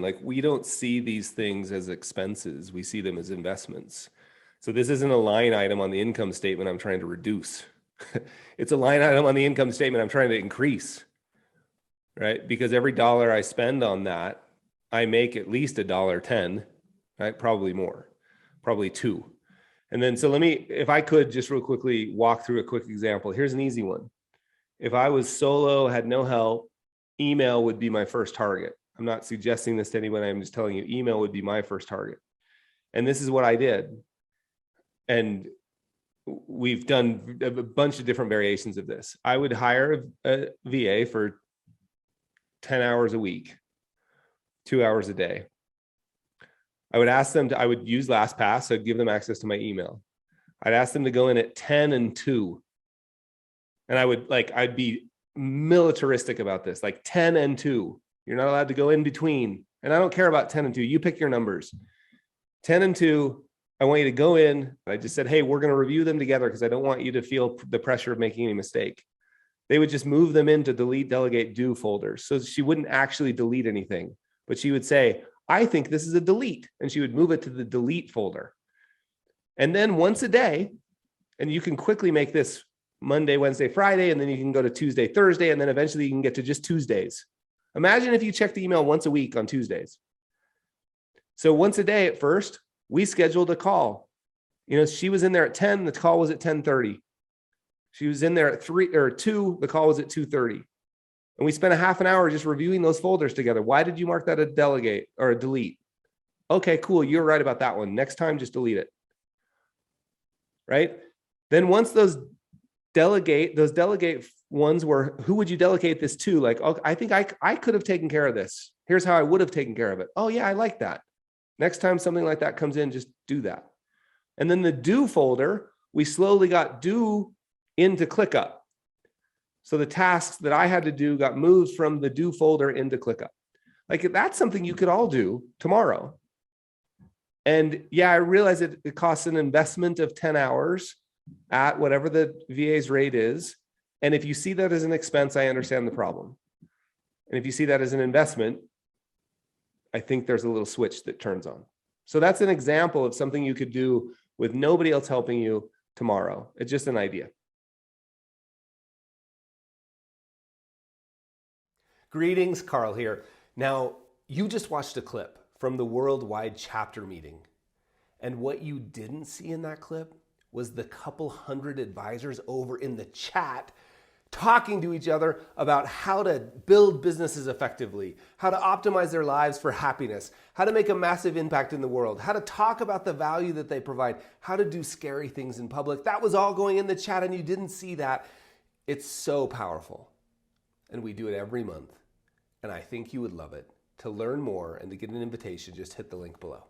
Like, we don't see these things as expenses. We see them as investments. So this isn't a line item on the income statement I'm trying to reduce. It's a line item on the income statement I'm trying to increase, right? Because every dollar I spend on that, I make at least $1.10, right? Probably more, probably $2. And then, so if I could just real quickly walk through a quick example. Here's an easy one. If I was solo, had no help, email would be my first target. I'm not suggesting this to anyone. I'm just telling you, email would be my first target. And this is what I did. And we've done a bunch of different variations of this. I would hire a VA for 10 hours a week, 2 hours a day. I would ask them I would use LastPass. So I'd give them access to my email. I'd ask them to go in at 10 and 2. And I'd be militaristic about this, like 10 and 2. You're not allowed to go in between. And I don't care about 10 and 2. You pick your numbers. 10 and 2, I want you to go in. I just said, hey, we're going to review them together because I don't want you to feel the pressure of making any mistake. They would just move them into delete, delegate, do folders. So she wouldn't actually delete anything, but she would say, I think this is a delete. And she would move it to the delete folder. And then once a day, and you can quickly make this Monday, Wednesday, Friday, and then you can go to Tuesday, Thursday, and then eventually you can get to just Tuesdays. Imagine if you checked email once a week on Tuesdays. So once a day at first, we scheduled a call. She was in there at 10, the call was at 10:30. She was in there at 3 or 2, the call was at 2:30. And we spent a half an hour just reviewing those folders together. Why did you mark that a delegate or a delete? Okay, cool. You're right about that one. Next time, just delete it. Right? Then once those delegate ones were, who would you delegate this to? Like, oh, I think I could have taken care of this. Here's how I would have taken care of it. Oh yeah, I like that. Next time something like that comes in, just do that. And then the do folder, we slowly got do into ClickUp. So the tasks that I had to do got moved from the do folder into ClickUp. Like, that's something you could all do tomorrow. And yeah, I realize it costs an investment of 10 hours at whatever the VA's rate is. And if you see that as an expense, I understand the problem. And if you see that as an investment, I think there's a little switch that turns on. So that's an example of something you could do with nobody else helping you tomorrow. It's just an idea. Greetings, Carl here. Now, you just watched a clip from the Worldwide Chapter meeting. And what you didn't see in that clip was the couple hundred advisors over in the chat talking to each other about how to build businesses effectively, how to optimize their lives for happiness, how to make a massive impact in the world, how to talk about the value that they provide, how to do scary things in public. That was all going in the chat and you didn't see that. It's so powerful. And we do it every month. And I think you would love it. To learn more and to get an invitation, just hit the link below.